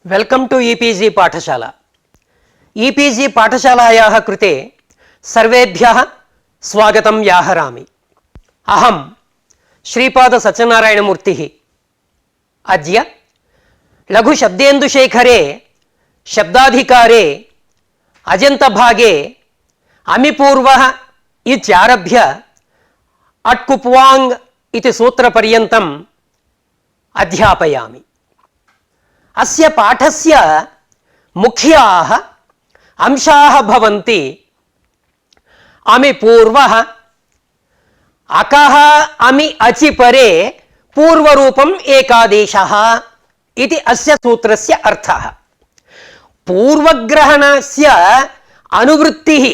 Welcome to e-PG पाठशाला। E-PG पाठशालायाः कृते सर्वेभ्यः स्वागतं व्याहरामि। अहं श्रीपाद सत्यनारायणमूर्तिः। अद्य लघुशब्देन्दुशेखरे शब्दाधिकारे अजन्तभागे अमिपूर्वः इत्यारभ्य अट्कुप्वाङ् इति सूत्रपर्यन्तम् अध्यापयामि। अस्य पाठस्य मुख्याः अंशाः भवन्ति अमिपूर्वः, अकः अमि अचि परे पूर्वरूपम् एकादेशः इति अस्य सूत्रस्य अर्थः। पूर्वग्रहणस्य अनुवृत्तिः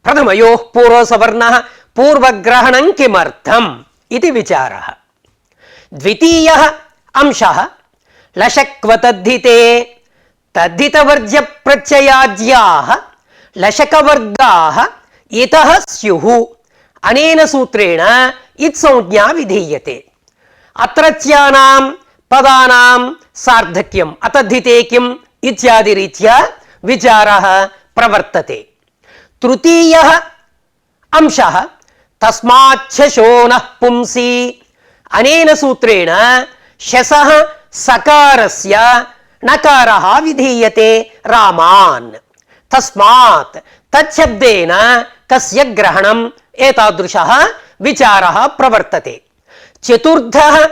प्रथमयोः पूर्वसवर्णः पूर्वग्रहणं किमर्थम् इति विचारः। द्वितीयः अंशः लशक्वतद्धिते तद्धितवर्ज्य प्रत्ययाज्याः लशकवर्गाः इतः स्युः। अनेन सूत्रेण इत्संज्ञा विधीयते। अत्रत्यानां पदानां सार्धक्यम् अतद्धिते किम् इत्यादि रीत्या विचारः प्रवर्तते। तृतीयः अंशः तस्माच्छशो नः पुंसि। अनेन सूत्रेण शसः सकारस्य नकारः विधीयते रामान्। तस्मात् तच्छब्देन कस्य ग्रहणम् एतादृशः विचारः प्रवर्तते। चतुर्थः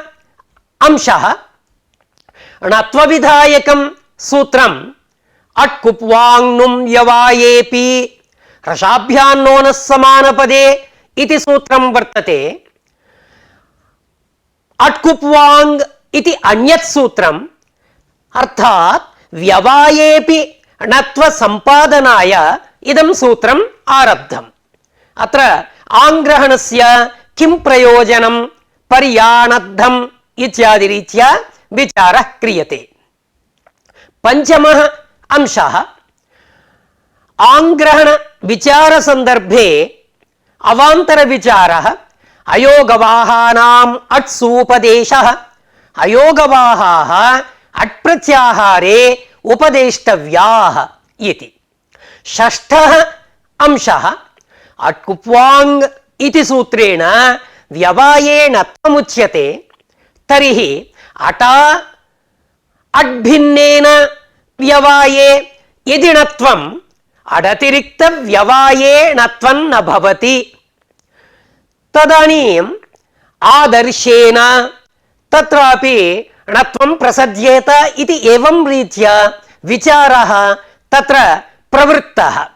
अंशः णत्वविधायकं सूत्रम् अट्कुप्वाङ्नुं यवायेपि रसाभ्यान्नोनः समानपदे इति सूत्रं वर्तते। अट्कुप्वाङ् इति अन्यत् सूत्रम्, अर्थात् व्यवायेपि णत्व संपादनाय इदं सूत्रम् आरब्धम्। अत्र आङ्ग्रहणस्य किं प्रयोजनं पर्याणद्धम् इत्यादि रीत्या विचारः क्रियते। पञ्चमः अंशः आङ्ग्रहण विचार संदर्भे अवान्तर विचारः अयोगवाहानाम् अट्सूपदेशः। अयोगवाहाः अट्प्रत्याहारे उपदेष्टव्याः इति। षष्ठः अंशः अट्कुप्वाङ् इति सूत्रेण व्यवाये णत्वमुच्यते। तर्हि अटा अड्भिन्नेन व्यवाये यदि णत्वम् अडतिरिक्त व्यवाये णत्वं न भवति तदानीम् आदर्शेन तत्रापि णत्वं प्रसज्येत इति एवं रीत्या विचारः तत्र प्रवृत्तः।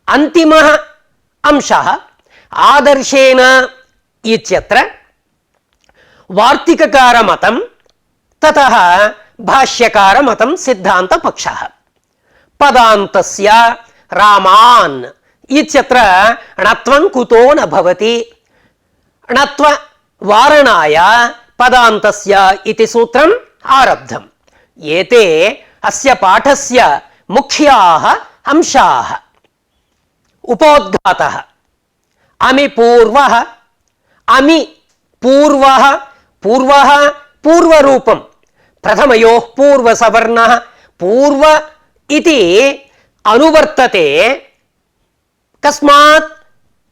अन्तिमः अंशः आदर्शेन इत्यत्र वार्तिककारमतं ततः भाष्यकारमतं सिद्धान्तपक्षः। पदान्तस्य रामान् इत्यत्र णत्वं कुतो न भवति। णत्व वारणाय पदान्तस्य इति सूत्रम् आरब्धम्। एते अस्य पाठस्य मुख्याः अंशाः। उपोद्घातः अमिपूर्वः। अमि पूर्वः, पूर्वः पूर्वरूपं, प्रथमयोः पूर्वसवर्णः पूर्व इति अनुवर्तते। कस्मात्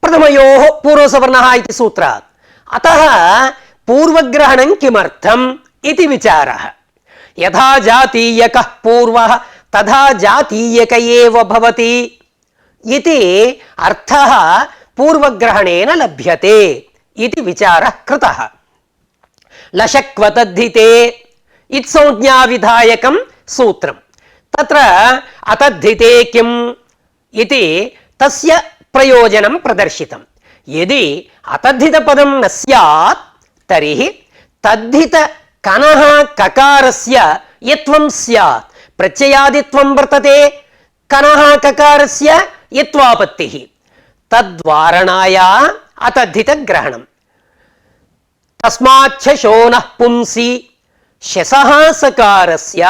प्रथमयोः पूर्वसवर्णः इति सूत्रात्। अतः पूर्वग्रहणं किमर्थम् इति विचारः। यथा जातीयकः पूर्वः तथा जातीयक एव भवति इति अर्थः पूर्वग्रहणेन लभ्यते इति विचारः कृतः। लशक्वतद्धिते इत्संज्ञाविधायकं सूत्रं। तत्र अतद्धिते किम् इति तस्य प्रयोजनं प्रदर्शितं। यदि अतद्धितपदं न स्यात् तर्हि तद्धित कनः ककारस्य यत्वं स्यात्। प्रत्ययादित्वं वर्तते, कनः ककारस्य यत्वापत्तिः। तद्वारणाय अतद्धितग्रहणम्। तस्माच्छशो नः पुंसि। शसः सकारस्य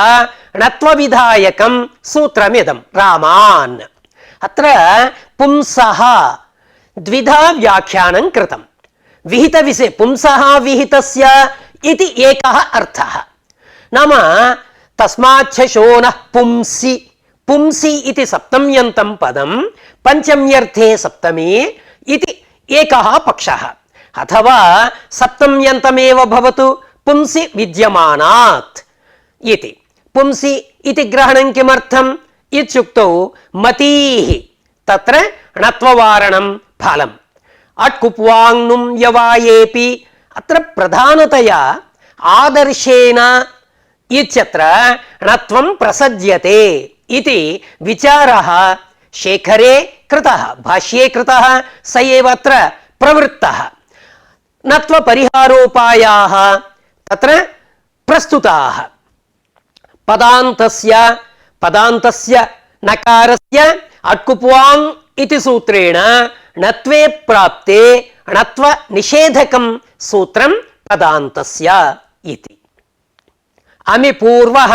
णत्वविधायकं सूत्रमिदं रामान्। अत्र पुंसः द्विधा व्याख्यानं कृतं। विहितविषये पुंसः विहितस्य इति एकः अर्थः। नाम तस्माच्छो नः पुंसि पुंसि इति सप्तम्यन्तं पदं पंचम्यर्थे सप्तमी इति एकः पक्षः अथवा सप्तम्यन्तमेव भवतु पुंसि विद्यमानात् इति पुंसि इति ग्रहणं किमर्थम् इत्युक्तौ मतीः तत्र णत्ववारणं फलम् अट्कुप्वाङ्नुं यवायेपि अत्र प्रधानतया आदर्शेन इत्यत्र णत्वं प्रसज्यते इति विचारः शेखरे कृतः भाष्ये कृतः स एव अत्र प्रवृत्तः णत्वपरिहारोपायाः तत्र प्रस्तुताः पदान्तस्य नकारस्य अट्कुप्वाङ् इति सूत्रेण णत्वे प्राप्ते णत्व निषेधकं सूत्रं पदान्तस्य इति अमि पूर्वः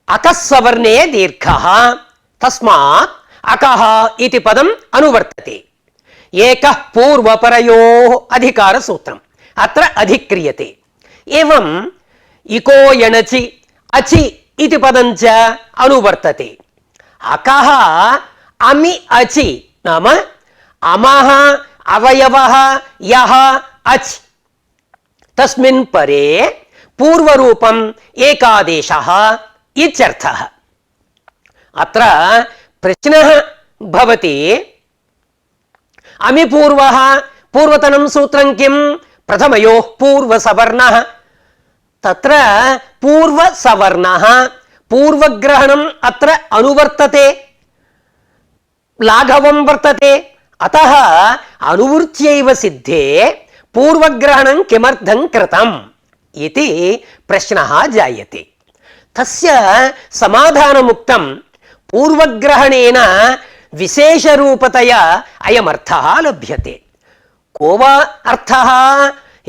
अकः सवर्णे दीर्घः तस्मात् अकः इति पदम् अनुवर्तते एकः पूर्वपरयोः अधिकारसूत्रम् अत्र अधिक्रियते एवम् इको यणचि अचि इति पदं च अनुवर्तते अकः अमि अचि नाम अमः अवयवः यः अच् तस्मिन् परे पूर्वरूपम् एकादेशः इत्यर्थः अत्र प्रश्नः भवति अमि पूर्वः पूर्वतनं सूत्रं किं प्रथमयोः पूर्वसवर्णः तत्र पूर्वसवर्णः पूर्वग्रहणम् अत्र अनुवर्तते लाघवं वर्तते अतः अनुवृत्त्यैव सिद्धे पूर्वग्रहणं किमर्थं कृतम् इति प्रश्नः जायते तस्य समाधानमुक्तं पूर्वग्रहणेन विशेषरूपतया अयमर्थः लभ्यते को वा अर्थः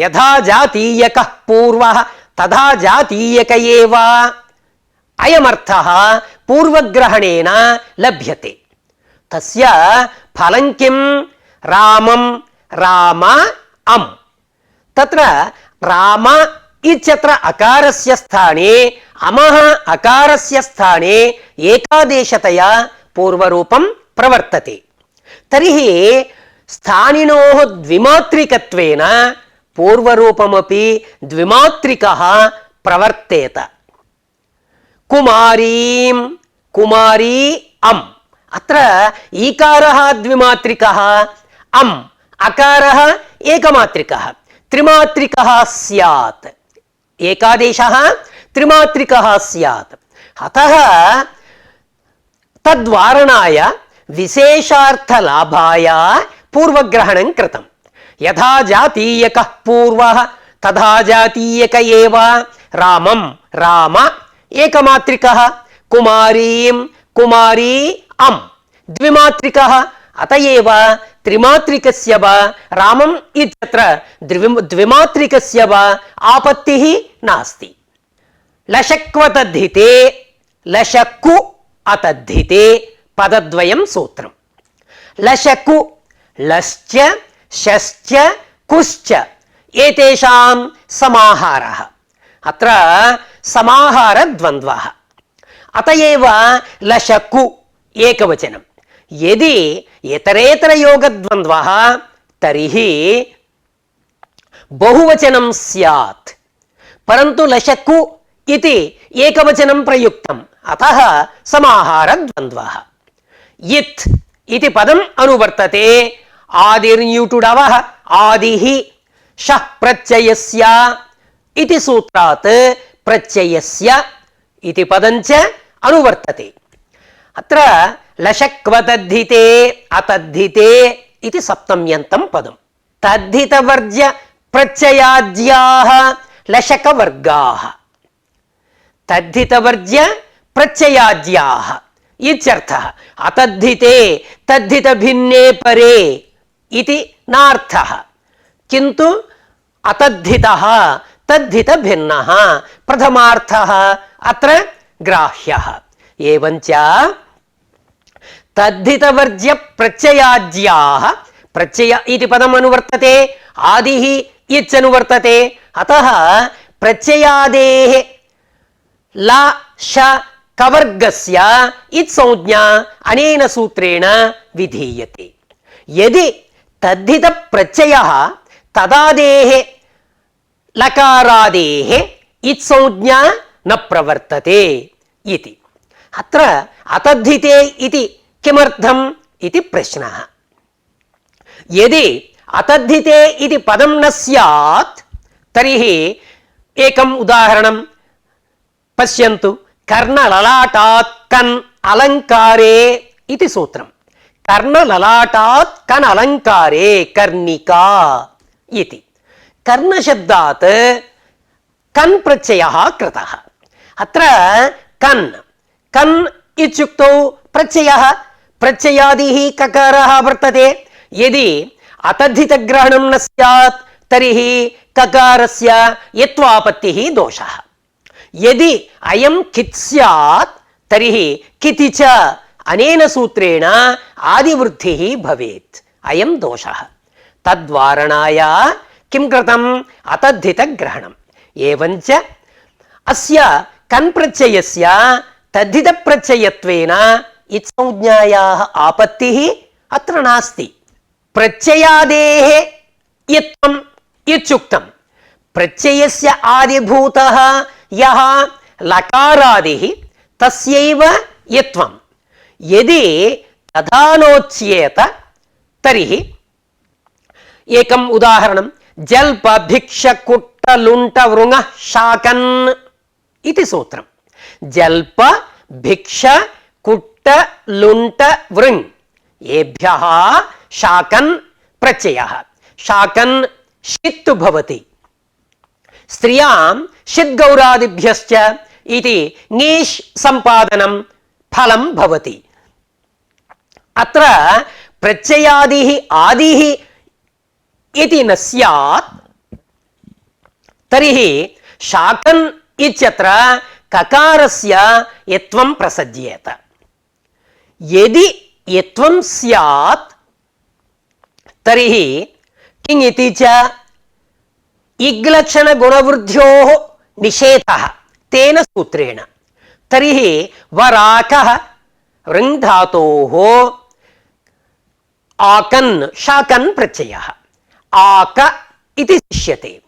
यथा जातीयकः पूर्वः तथा जातीयक एव अयमर्थः पूर्वग्रहणेन लभ्यते तस्य फलं किं रामं राम अम् तत्र राम इत्यत्र अकारस्य स्थाने अमः अकारस्य स्थाने एकादेशतया पूर्वरूपं प्रवर्तते तर्हि स्थानिनोः द्विमात्रिकत्वेन पूर्वरूपमपि द्विमात्रिकः प्रवर्तेत कुमारीं कुमारी अम् अत्र ईकारः द्विमात्रिकः अम् अकारः एकमात्रिकः त्रिमात्रिकः स्यात् एकादेशः त्रिमात्रिकः स्यात् अतः तद्वारणाय विशेषार्थलाभाय पूर्वग्रहणं कृतं यथा जातीयकः पूर्वः तथा जातीयक एव रामं राम एकमात्रिकः कुमारीं कुमारी अम् द्विमात्रिकः अतएव त्रिमात्रिकस्य वा रामम् इत्यत्र द्विमात्रिकस्य वा आपत्तिः नास्ति लशक्वतद्धिते लशक्कु अतद्धिते पदद्वयं सूत्रम् लशकु लश्च शश्च कुश्च एतेषां समाहारः अत्र समाहारद्वन्द्वः अतएव लशकु एकवचनं यदि इतरेतरयोगद्वन्द्वः तर्हि बहुवचनं स्यात् परन्तु लशकु इति एकवचनं प्रयुक्तम् अतः समाहारद्वन्द्वः इत् इति पदम् अनुवर्तते आदिर्यूटुडवः आदिः शः प्रत्ययस्य इति सूत्रात् प्रत्ययस्य इति पदं च अनुवर्तते अत्र लशक्वतद्धिते अतद्धिते इति सप्तम्यन्तं पदं तद्धितवर्ज्य प्रत्ययाद्याः लशकवर्गाः तद्धितवर्ज्य प्रत्ययाद्याः इत्यर्थः अतद्धिते तद्धितभिन्ने परे इति नार्थः किन्तु अतद्धितः तद्धितभिन्नः प्रथमार्थः अत्र ग्राह्यः एवञ्च तद्धितवर्ज्य प्रत्ययाज्याः प्रत्यय इति पदम् अनुवर्तते आदिः इत्यनुवर्तते अतः प्रत्ययादेः ला श कवर्गस्य इत् संज्ञा अनेन सूत्रेण विधीयते। यदि तद्धित प्रत्ययः तदादेः लकारादेः इत् संज्ञा न प्रवर्तते इति। अत्र अतद्धिते इति किमर्थम् इति प्रश्नः। यदि अतद्धिते इति पदं न स्यात् तर्हि एकम् उदाहरणं पश्यन्तु। कर्णललाटात् कन् अलङ्कारे इति सूत्रं। कर्णललाटात् कन् अलङ्कारे कर्णिका इति। कर्णशब्दात् कन् प्रत्ययः कृतः। अत्र कन् कन् इत्युक्तौ प्रत्ययः, प्रत्ययादिः ककारः वर्तते। यदि अतद्धितग्रहणं न स्यात् तर्हि ककारस्य यत्वापत्तिः दोषः। यदि अयं कित् स्यात् तर्हि किति च अनेन सूत्रेण आदिवृद्धिः भवेत्। अयं दोषः। तद्वारणाय किं कृतम्? अतद्धितग्रहणम्। एवञ्च अस्य कन् प्रत्ययस्य तद्धितप्रत्ययत्वेन इत्संज्ञायाः आपत्तिः अत्र नास्ति। प्रत्ययादेः यत्वम् इत्युक्तं। प्रत्ययस्य आदिभूतः यः लकारादिः तस्यैव यत्वम्। यदि तथा नोच्येत तर्हि एकम् उदाहरणं। जल्प भिक्ष कुट्ट लुण्ट वृङः शाकन् इति सूत्रम्। जल्प भिक्ष कुट्ट लुण्ट वृङ् एभ्यः शाकन् प्रत्ययः। शाकन् षित् भवति। स्त्रियां षिद्गौरादिभ्यश्च इति ङीष् सम्पादनं फलं भवति। अत्र प्रत्ययादिः आदिः इति न स्यात् तर्हि शाकन् इत्यत्र ककारस्य यत्वं प्रसज्येत। यदि यत्वं स्यात् तर्हि किङ् इति च इग्लक्षणगुणवृद्ध्योः निषेधः तेन सूत्रेण। तर्हि वराकः वृङ् धातोः आकन् शाकन् प्रत्ययः आक इति शिष्यते।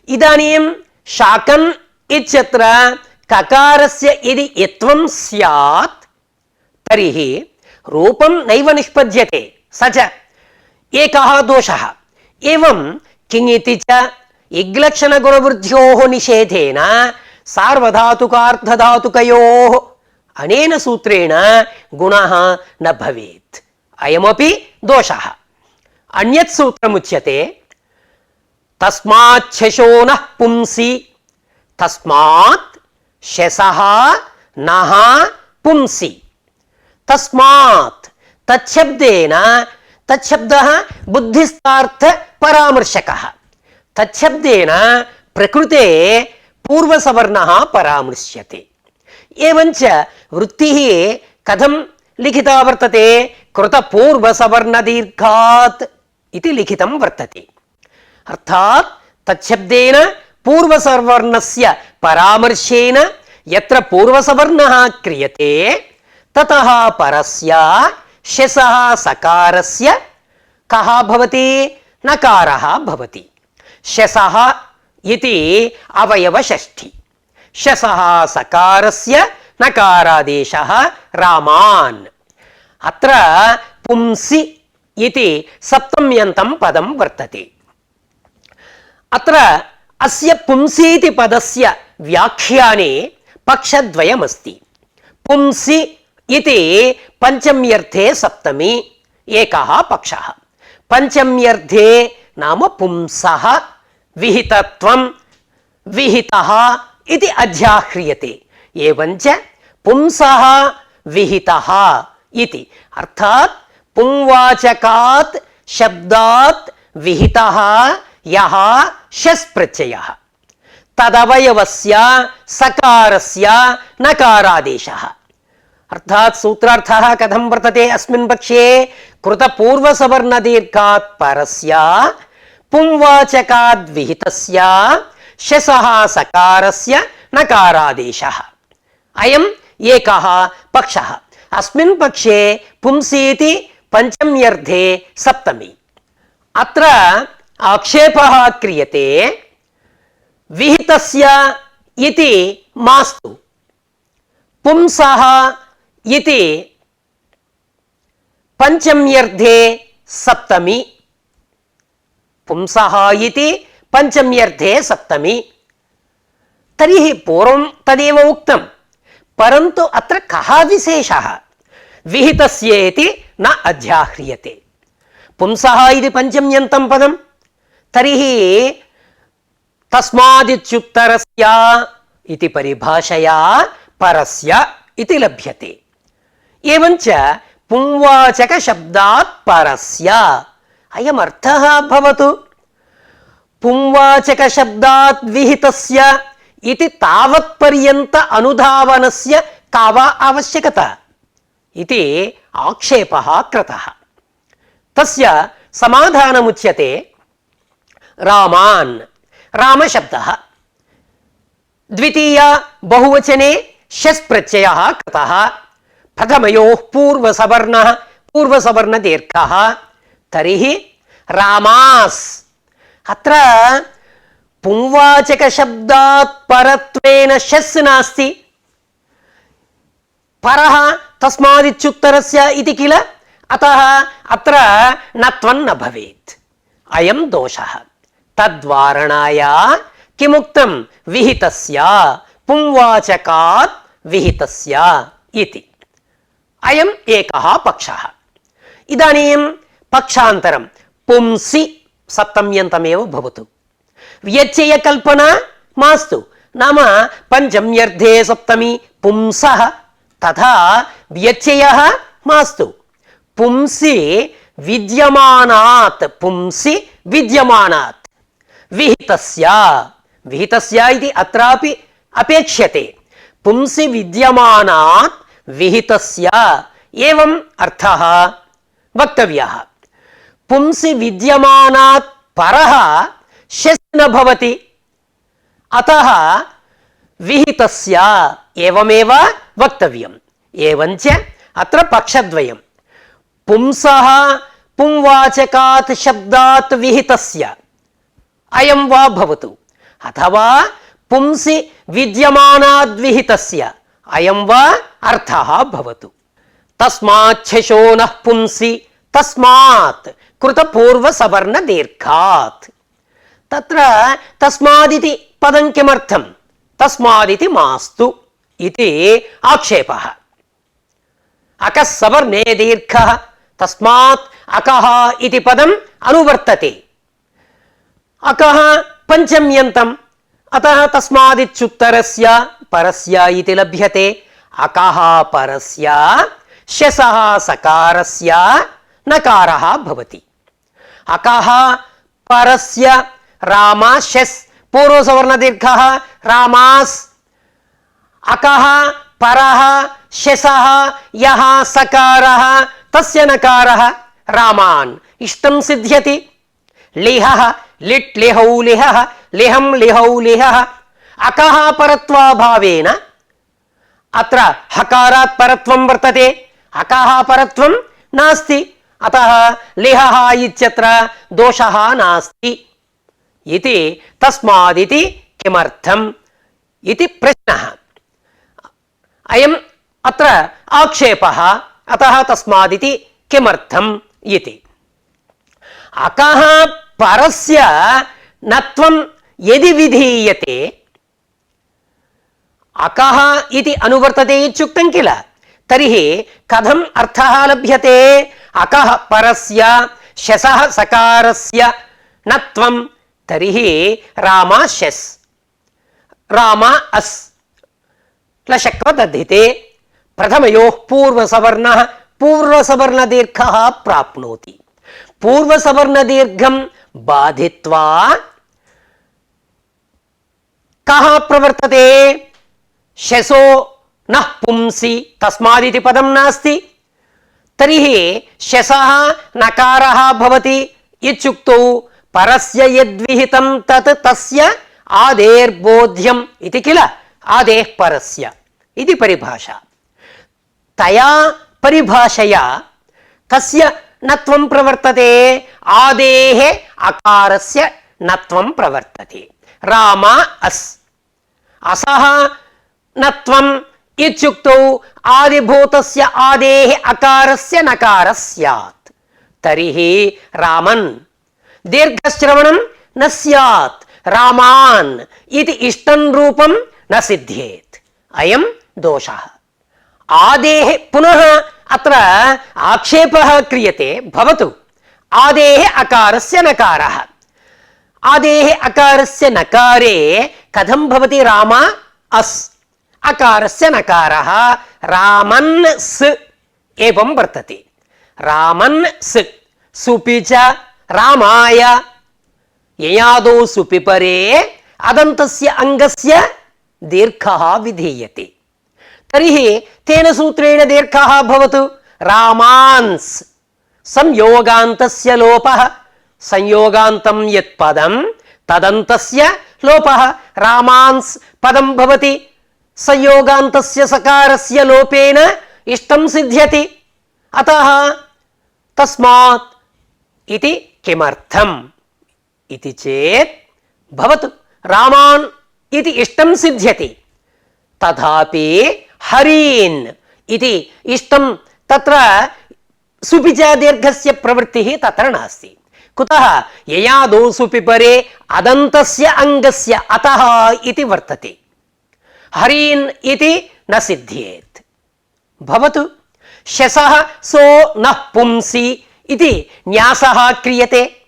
इदानीं शाकन् इत्यत्र ककारस्य यदि यत्वं स्यात् तर्हि रूपं नैव निष्पद्यते, स च एकः दोषः। एवं किङ् इति च इग्लक्षणगुणवृद्ध्योः निषेधेन सार्वधातुकार्धधातुकयोः अनेन सूत्रेण गुणः न भवेत्। अयमपि दोषः। अन्यत् सूत्रमुच्यते तस्मात् शशो नः पुंसि। तस्मात् शशः नः पुंसि। तस्मात् तच्छब्देन तच्छब्दः बुद्धिस्थार्थ परामर्शकः। तच्छब्देन प्रकृते पूर्वसवर्णः परामृश्यते। एवञ्च वृत्तिः कथं लिखिता वर्तते? कृतपूर्वसवर्णदीर्घात् इति लिखितं वर्तते। अर्थात् तच्छब्देन पूर्वसवर्णस्य परामर्शेन यत्र पूर्वसवर्णः क्रियते ततः परस्य शसः सकारस्य कः भवति? नकारः भवति। शसः इति अवयवषष्ठी। शसः सकारस्य नकारादेशः रामान्। अत्र पुंसि इति सप्तम्यन्तं पदं वर्तते। अत्र अस्य पुंसीति पदस्य व्याख्याने पक्षद्वयमस्ति। पुंसि इति पञ्चम्यर्थे सप्तमी एकः पक्षः। पञ्चम्यर्थे नाम पुंसः विहितत्वं विहितः इति अध्याह्रियते। एवञ्च पुंसः विहितः इति अर्थात् पुंवाचकात् शब्दात् विहितः यः शस् प्रत्ययः तदवयवस्य सकारस्य नकारादेशः। अर्थात् सूत्रार्थः कथं वर्तते? अस्मिन् पक्षे कृतपूर्वसवर्णदीर्घात् परस्य पुंवाचकाद् विहितस्य शसः सकारस्य नकारादेशः। अयम् एकः पक्षः। अस्मिन् पक्षे पुंसि इति पञ्चम्यर्थे सप्तमी। अत्र आक्षेपः क्रियते विहितस्य इति मास्तु, पुंसः इति पञ्चम्यर्थे सप्तमी, पुंसः इति पञ्चम्यर्थे सप्तमी। तर्हि पूर्वं तदेव उक्तं, परन्तु अत्र कः विशेषः? विहितस्य इति न अध्याह्रियते। पुंसः इति पञ्चम्यन्तं पदं, तर्हि तस्मादित्युत्तरस्य इति परिभाषया परस्य इति लभ्यते। एवञ्च पुंवाचकशब्दात् परस्य अयमर्थः भवतु। पुंवाचकशब्दात् विहितस्य इति तावत्पर्यन्त अनुधावनस्य का वा आवश्यकता इति आक्षेपः कृतः। तस्य समाधानमुच्यते। रामान्, रामशब्दः द्वितीय बहुवचने शस् प्रत्ययः कृतः। प्रथमयोः पूर्वसवर्णः पूर्वसवर्णदीर्घः, तर्हि रामास्। अत्र पुंवाचकशब्दात् परत्वेन शस् नास्ति, परः तस्मादित्युत्तरस्य इति किल, अतः अत्र नत्वन्न भवेत्। अयं दोषः। तद्वारणाय किमुक्तं? विहितस्य, पुंवाचकात् विहितस्य इति। अयम् एकः पक्षः। इदानीं पक्षान्तरं पुंसि सप्तम्यन्तमेव भवतु, व्यत्ययकल्पना मास्तु। नाम पञ्चम्यर्थे सप्तमी पुंसः, तथा व्यत्ययः मास्तु। पुंसि विद्यमानात्, पुंसि विद्यमानात् विहितस्य, विहितस्य इति अत्रापि अपेक्ष्यते। पुंसि विद्यमानात् विहितस्य एवम् अर्थः वक्तव्यः। पुंसि विद्यमानात् परः शस् न भवति, अतः विहितस्य एवमेव वक्तव्यम्। एवञ्च अत्र पक्षद्वयं, पुंसः पुंवाचकात् शब्दात् विहितस्य अयं वा भवतु, अथवा पुंसि विद्यमानाद् विहितस्य अयं वा अर्थः भवतु। तस्माच्छशो नः पुंसि, तस्मात् कृतपूर्वसवर्णदीर्घात्। तत्र तस्मादिति पदं किमर्थं? तस्मादिति मास्तु इति आक्षेपः। अकः सवर्णे दीर्घः, तस्मात् अकः इति पदम् अनुवर्तते। अकः पञ्चम्यन्तम्, अतः तस्मादित्युत्तरस्य परस्य इति लभ्यते। अकः परस्य शसः सकारस्य नकारः भवति। अकः परस्य राम शस् पूर्वसवर्णदीर्घः रामास्। अकः परः शसः यः सकारः तस्य नकारः रामान्। इष्टं सिद्ध्यति। लिहः लिट् लिहौ लिहः लिहं लिहौ लिहः। अकः परत्वाभावेन अत्र हकारात् परत्वं वर्तते, अकः परत्वं नास्ति, अतः लिहः इत्यत्र दोषः नास्ति इति। तस्मादिति किमर्थम् इति प्रश्नः। अयम् अत्र आक्षेपः। अतः तस्मादिति किमर्थम् इति। अकः परस्य नत्वं यदि विधीयते, अकः इति अनुवर्तते इत्युक्तं किल, तर्हि कथम् अर्थः लभ्यते? अकः परस्य शसः सकारस्य नत्वं, तर्हि राम शस् राम अस् लशक्वदधिते प्रथमयोः पूर्वसवर्णः पूर्वसवर्णदीर्घः प्राप्नोति। पूर्वसवर्णदीर्घं बाधित्वा कः प्रवर्तते? शसो नः पुंसि, तस्मादिति पदं नास्ति, तर्हि शसः नकारः भवति इत्युक्तौ परस्य यद्विहितं तत् तस्य आदेर्बोध्यम् इति किल। आदेः परस्य इति परिभाषा। तया परिभाषया कस्य नत्वं प्रवर्तते? आदेः अकारस्य नत्वं प्रवर्तते। राम अस् असः नत्वम् इत्युक्तौ आदिभूतस्य आदेः अकारस्य नकारः स्यात्। तर्हि रामन् दीर्घश्रवणं न स्यात्। रामान् इति इष्टं रूपं न सिद्ध्येत्। अयं दोषः। आदेः पुनः अत्र आक्षेपः क्रियते। भवतु आदेः अकारस्य नकारः। आदेः अकारस्य नकारे कथं भवति? राम अस् अकारस्य नकारः रामन् स् एवं वर्तते। रामन् स् सुपि च रामाय ययादौ सुपि परे अदन्तस्य अङ्गस्य दीर्घः विधीयते। तर्हि तेन सूत्रेण दीर्घः भवतु रामांस्। संयोगान्तस्य लोपः। संयोगान्तं यत् पदं तदन्तस्य लोपः रामांस् पदं भवति। संयोगान्तस्य सकारस्य लोपेन इष्टं सिद्ध्यति। अतः तस्मात् इति किमर्थम् इति चेत् भवतु रामान् इति इष्टं सिद्ध्यति। तथापि हरीन् इति इष्टं तत्र सुपिचा दीर्घस्य प्रवृत्तिः तत्र नास्ति। कुतः? ययादौ सुपि परे अदन्तस्य अङ्गस्य अतः इति वर्तते। हरीन् इति न सिद्ध्येत्। भवतु शसः सो नः पुंसि इति न्यासः क्रियते।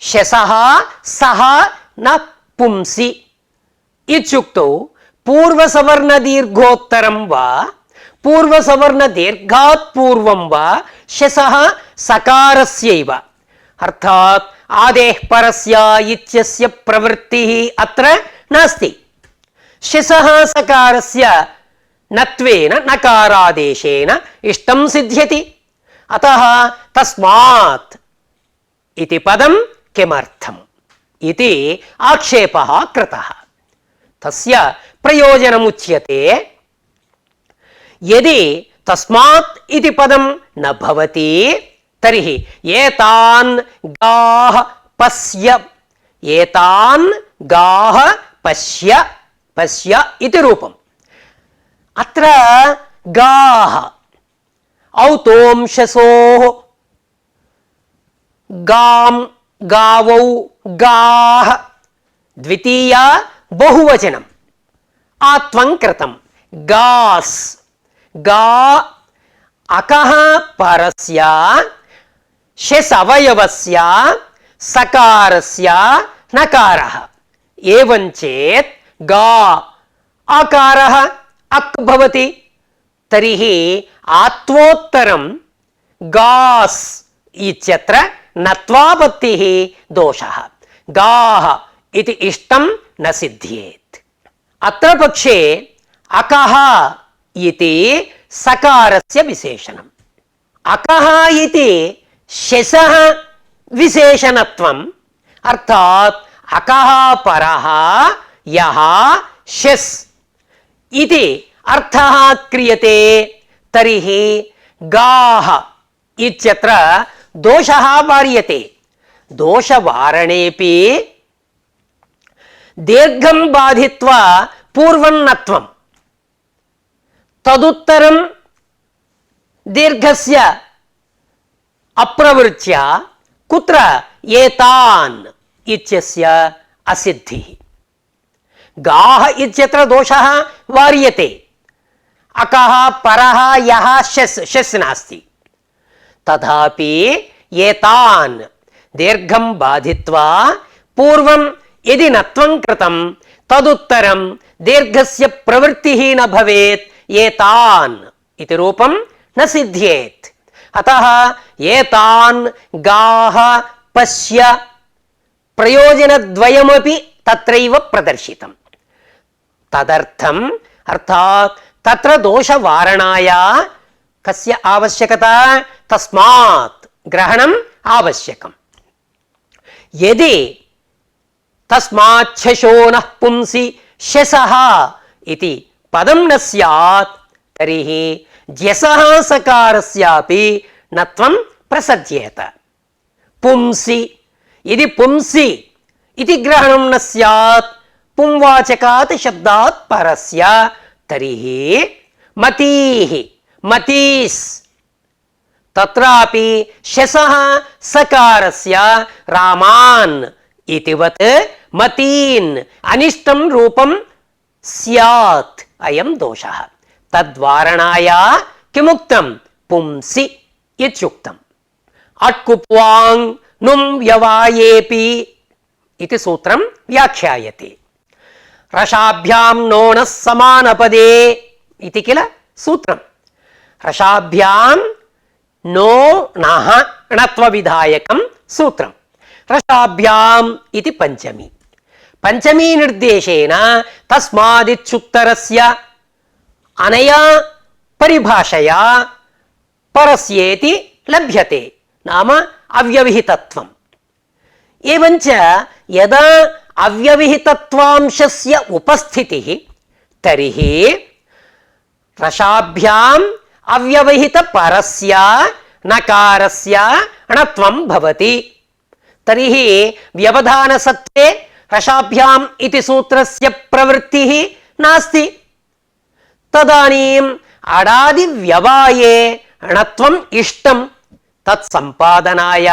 शसः सः न पुंसि इत्युक्तौ पूर्वसवर्णदीर्घोत्तरं वा पूर्वसवर्णदीर्घात् पूर्वं वा शसः सकारस्यैव। अर्थात् आदेः परस्य इत्यस्य प्रवृत्तिः अत्र नास्ति। शसः सकारस्य नत्वेन नकारादेशेन इष्टं सिद्ध्यति। अतः तस्मात् इति पदं किमर्थम् इति आक्षेपः कृतः। तस्य प्रयोजनमुच्यते। यदि तस्मात् इति पदं न भवति तर्हि एतान् गाः पश्य एतान् गाः पश्य पश्य इति रूपम्। अत्र गाः औतोंशसोः गां गावौ गाः द्वितीया बहुवचनम् आत्वं कृतं गास् गा अकः परस्य शस् अवयवस्य सकारस्य नकारः। एवं चेत् गा आकारः अक् भवति। तर्हि आत्वोत्तरं गास् इत्यत्र नत्वापत्तिः दोषः। गाः इति इष्टं न सिद्ध्येत्। अत्र पक्षे अकः इति सकारस्य विशेषणम्। अकः इति शसः विशेषणत्वम्। अर्थात् अकः परः यः शस् इति अर्थः क्रियते। तर्हि गाः इत्यत्र दोषः वार्यते। दोषवारणेपि दीर्घं बाधित्वा पूर्वं नत्वं तदुत्तरं दीर्घस्य अप्रवृत्य कुत्र एतान् इत्यस्य असिद्धिः। गाः इत्यत्र दोषः वार्यते। अकः परः यः शस् नास्ति। तथापि एतान् दीर्घं बाधित्वा पूर्वं यदि नत्वं कृतं तदुत्तरं दीर्घस्य प्रवृत्तिः न भवेत्। एतान् इति रूपं न सिद्ध्येत्। अतः एतान् गाः पश्य प्रयोजनद्वयमपि तत्रैव प्रदर्शितम्। तदर्थम् अर्थात् तत्र दोषवारणाय कस्य आवश्यकता? तस्मात् ग्रहणम् आवश्यकम्। यदि तस्मात् शशो नः पुंसि शसः इति पदं न स्यात् तर्हि ज्यसः सकारस्यापि नत्वं प्रसज्येत। पुंसि इति पुंसि इति ग्रहणं न स्यात् पुंवाचकात् शब्दात् परस्य तर्हि मतीः मतीस् तत्रापि शसः सकारस्य रामान् इतिवत् मतीन् अनिष्टं रूपं स्यात् अयं दोषः। तद्वारणाय किमुक्तं पुंसि इत्युक्तम्। अट्कुप्वाङ् नुं व्यवायेपि इति सूत्रं व्याख्यायते। रसाभ्यां नोणः समानपदे इति किल सूत्रं। रसाभ्यां नो नः णत्वविधायकं सूत्रं। रसाभ्याम् इति पंचमी। पंचमी निर्देशेन तस्मादित्युत्तरस्य अनया परिभाषया परस्येति लभ्यते, नाम अव्यवहितत्वम्। एवञ्च यदा अव्यवहितत्वांशस्य उपस्थितिः तर्हि रसाभ्याम् अव्यवहितपरस्य नकारस्य णत्वं भवति। तर्हि व्यवधानसत्त्वे रसाभ्याम् इति सूत्रस्य प्रवृत्तिः नास्ति। तदानीम् अडादिव्यवाये णत्वम् इष्टं। तत्सम्पादनाय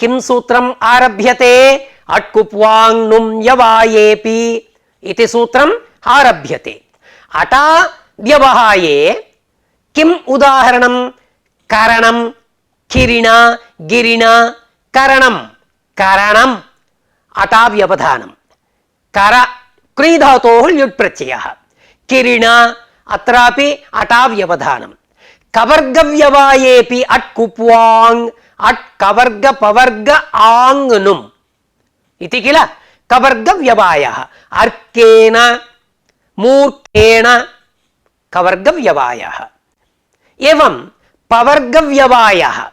किं सूत्रम् आरभ्यते? अट्कुप्वाङ् नुं यवायेपि इति सूत्रम् आरभ्यते। अटा व्यवहाये किम् उदाहरणं? करणं, किरिण, गिरिण, करणं, करणम् अटा व्यवधानं। कर क्री धातोः ल्युट् प्रत्ययः। किरिण अत्रापि अटा व्यवधानं। कवर्गव्यवायेपि अट्कुप्वाङ् अट् कवर्ग पवर्ग आङ् नुम् इति किल कवर्गव्यवायः। अर्केन मूर्खेण कवर्गव्यवायः। एवं पवर्गव्यवायः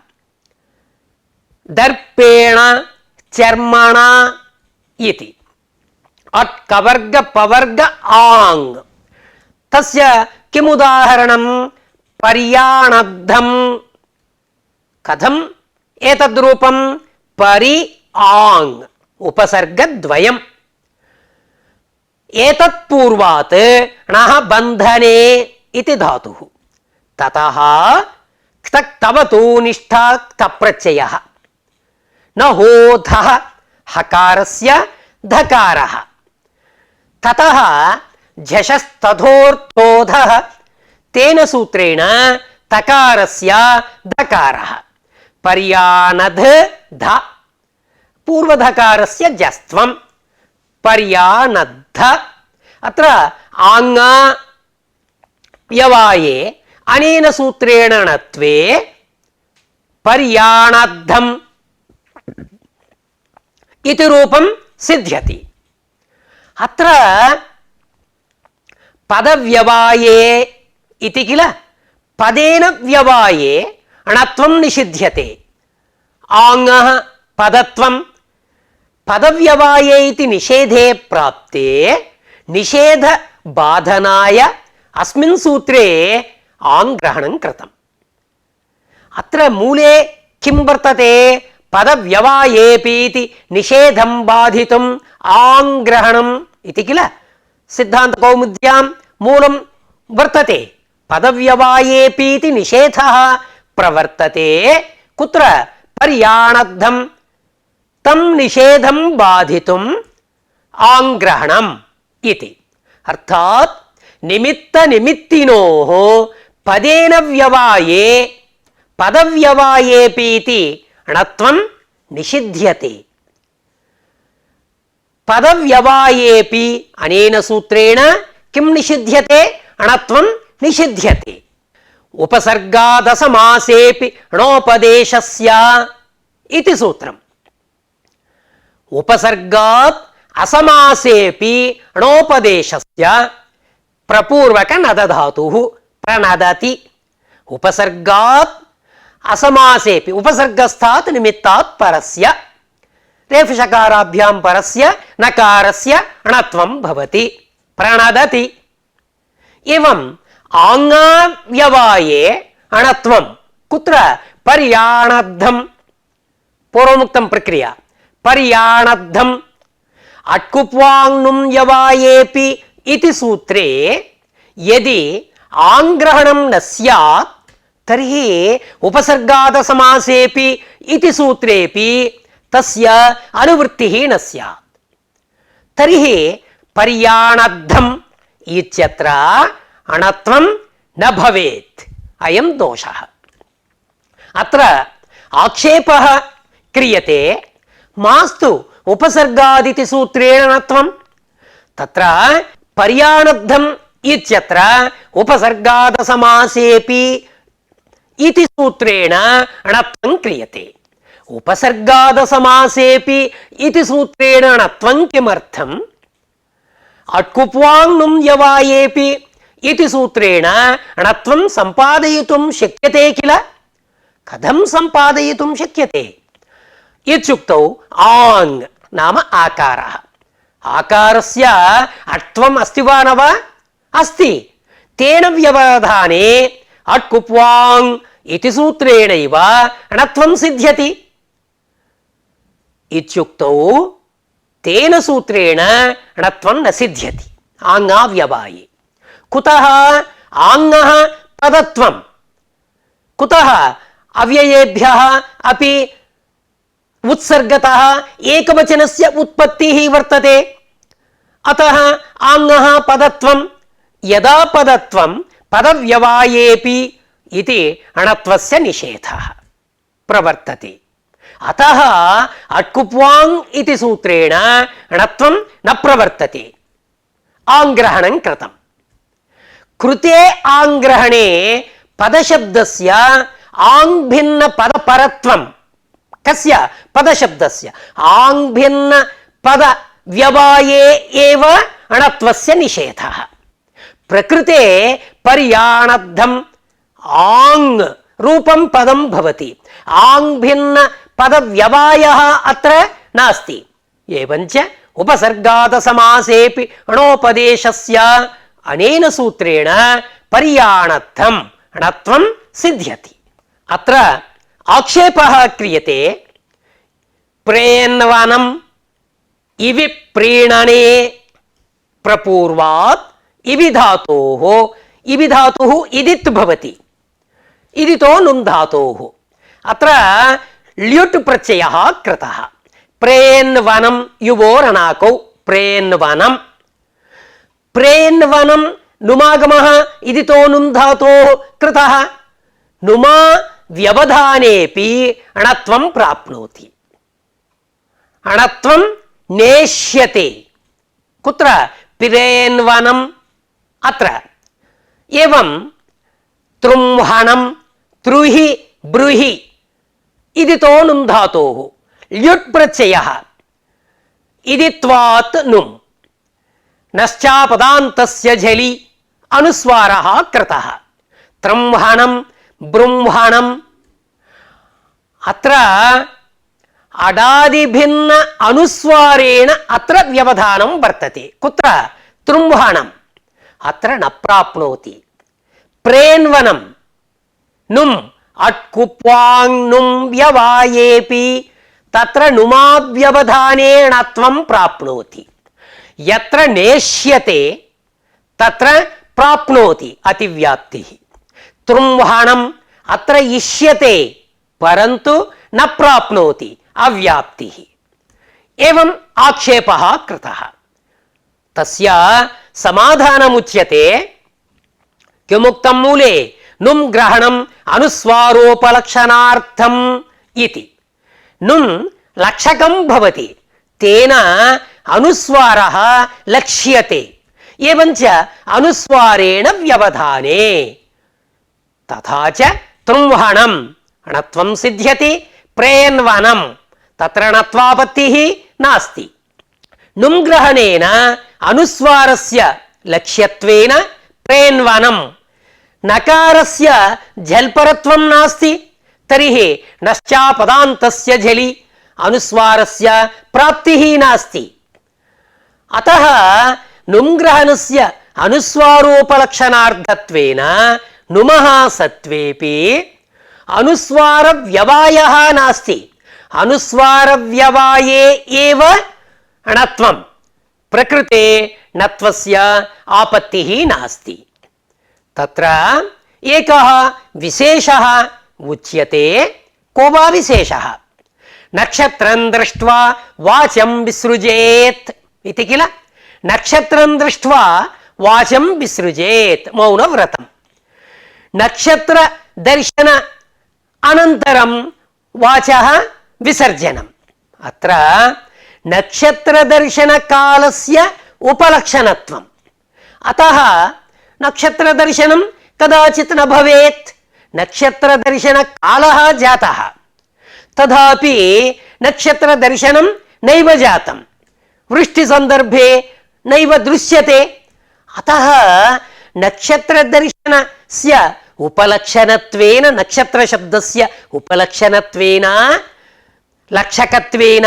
दर्पेण चर्मण इति। अट् कवर्ग पवर्ग आङ् तस्य किमुदाहरणं? पर्याणद्धं। कथम् एतद्रूपं? परि आङ् उपसर्गद्वयम्। एतत्पूर्वात् णः बन्धने इति धातुः। ततः क्तक्तवतु निष्ठा क्तप्रत्ययः। न होधः हकारस्य धकारः। ततः झषस्तथोर्थोधः तेन सूत्रेण तकारस्य धकारः। पर्यानध ध पूर्वधकारस्य जस्त्वं पर्यानद्ध। अत्र आङ् व्यवाये अनेन सूत्रेण णत्वे पर्याणद्धम् इति रूपं सिद्ध्यति। अत्र पदव्यवाये इति किल पदेन व्यवाये णत्वं निषिध्यते। आङ्ः पदत्वं पदव्यवाये इति निषेधे प्राप्ते निषेध बाधनाय अस्मिन् सूत्रे आङ् ग्रहणं कृतम्। अत्र मूले किं वर्तते? पदव्यवायेपि इति निषेधं बाधितुम् आङ् ग्रहणम् इति किल सिद्धान्तकौमुद्यां मूलं वर्तते। पदव्यवायेपि इति निषेधः प्रवर्तते। कुत्र? पर्याणद्धं। तं निषेधं बाधितुम् आङ् ग्रहणम् इति। अर्थात् निमित्त निमित्तिनोः पदेन व्यवाये पदव्यवायेपि इति णत्वं निषिध्यते। पदव्यवायेपि अनेन सूत्रेण किं निषिध्यते? णत्वं निषिध्यते। उपसर्गादसमासेपि णोपदेशस्य इति सूत्रम्। उपसर्गात् असमासेपि णोपदेशस्य प्रपूर्वक नदधातुः प्रणदति। उपसर्गात् असमासेपि उपसर्गस्थात् निमित्तात् परस्य रेफषकाराभ्यां परस्य नकारस्य णत्वं भवति। प्रणदति। एवं आङ्गाव्यवाये अणत्वं कुत्र पर्याणद्धं पूर्वमुक्तं प्रक्रिया पर्याणद्धम् अट्कुप्वाङ्नुं यवायेपि इति सूत्रे यदि आङ्ग्रहणं न स्यात् तर्हि उपसर्गादसमासेपि इति सूत्रेपि तस्य अनुवृत्तिः न स्यात्। तर्हि पर्याणद्धम् इत्यत्र अणत्वं न भवेत्, अयं दोषः। अत्र आक्षेपः क्रियते मास्तु उपसर्गादिति सूत्रेण अणत्वं, तत्र पर्याणद्धम् इत्यत्र उपसर्गादसमासेपि इति सूत्रेण अणत्वं क्रियते। उपसर्गादसमासेपि इति सूत्रेण अणत्वं किमर्थम्? अट्कुप्वाङ्नुं यवायेपि इति सूत्रेण अणत्वं सम्पादयितुं शक्यते किल? कथं सम्पादयितुं शक्यते इत्युक्तौ आङ् नाम आकारः, आकारस्य अट्त्वम् अस्ति वा न वा? अस्ति। तेन व्यवधाने अट्कुप्वाङ् इति सूत्रेणैव अणत्वं सिद्ध्यति इत्युक्तौ तेन सूत्रेण अणत्वं न सिद्ध्यति आङ्गाव्यवाये। कुतः आङ्गः पदत्वं? कुतः अव्ययेभ्यः अपि उत्सर्गतः एकवचनस्य उत्पत्तिः वर्तते। अतः आङ्गः पदत्वं। यदा पदत्वं पदव्यवायेपि इति अणत्वस्य निषेधः प्रवर्तते। अतः अट्कुप्वाङ् इति सूत्रेण अणत्वं न प्रवर्तते, आङ्ग्रहणं कृतं। कृते आङ्ग्रहणे पदशब्दस्य आङ्भिन्न पदपरत्वं कस्य? पदशब्दस्य आङ्भिन्न पदव्यवाये एव अणत्वस्य निषेधः। प्रकृते पर्याणद्धम् आङ् रूपं पदं भवति, आङ्भिन्न पदव्यवायः अत्र नास्ति। एवञ्च उपसर्गादसमासेपि अणोपदेशस्य अनेन सूत्रेण पर्याणद्धम् अणत्वं सिद्ध्यति। अत्र आक्षेपः क्रियते प्रेन्वनम् इवि प्रीणने प्रपूर्वात् इवि धातोः, इवि धातुः इदित् भवति, इदितो नुं धातोः। अत्र ल्युट् प्रत्ययः कृतः। प्रेन्वनं युवोरणाकौ प्रेन्वनं, प्रेन्वनं नुमागमः इदितो नुं धातोः कृतः। नुमा व्यवधानेपि अणत्वं प्राप्नोति, अणत्वं नेष्यते। कुत्र? प्रेन्वनम् अत्र। एवं तृंहणं त्रुहि ब्रूहि इदितो नुं धातोः ल्युट् प्रत्ययः इदित्वात् नुम् नश्चापदान्तस्य झलि अनुस्वारः कृतः। तृंहणं बृंहणम् अत्र अडादिभिन्न अनुस्वारेण अत्र व्यवधानं वर्तते। कुत्र? तृंहणम् अत्र न प्राप्नोति। प्रेन्वनं नुम् अट्कुप्वाङ् नुं व्यवायेपि तत्र नुमाव्यवधानेन त्वं प्राप्नोति। यत्र नेष्यते तत्र प्राप्नोति अतिव्याप्तिः। तृंहणम् अत्र इष्यते परन्तु न प्राप्नोति अव्याप्तिः। एवं आक्षेपः कृतः। तस्य समाधानमुच्यते किमुक्तं मूले नुं ग्रहणम् अनुस्वारोपलक्षणार्थम् इति। नुं लक्षकं भवति, तेन अनुस्वारः लक्ष्यते। एवञ्च अनुस्वारेण व्यवधाने। तथा च तृंहणम् अणत्वं सिद्ध्यति, प्रेन्वनं तत्र णत्वापत्तिः नास्ति। नुं ग्रहणेन अनुस्वारस्य लक्ष्यत्वेन प्रेन्वनं नकारस्य झल्परत्वं नास्ति, तर्हि नश्चापदान्तस्य झलि अनुस्वारस्य प्राप्तिः नास्ति। अतः नुं ग्रहणस्य అనుస్వారోపలక్షణార్థత్వేన నుమః సత్వేపి అనుస్వార వ్యవాయః నాస్తి. అనుస్వార వ్యవాయే ఏవ ణత్వం ప్రకృతే నత్వస్య ఆపత్తిః నాస్తి. తత్ర ఏకః విశేషः ఉచ్యతే. को वा विशेषः? नक्षत्रं दृष्ट्वा वाचं विसृजेत् इति किल. नक्षत्रं दृष्ट्वा वाचं विसृजेत् मौनव्रतं. नक्षत्र दर्शन अनन्तरं वाचः विसर्जनम्. अत्र नक्षत्र दर्शन कालस्य उपलक्षणत्वम्. अतः नक्षत्र दर्शनं कदाचित् न भवेत्. नक्षत्र दर्शन कालः जातः तथापि नक्षत्र दर्शनं नैव जातं. वृष्टि संदर्भे नैव दृश्यते. अतः नक्षत्र दर्शनस्य उपलक्षणत्वेन नक्षत्र शब्दस्य उपलक्षणत्वेन लक्षकत्वेन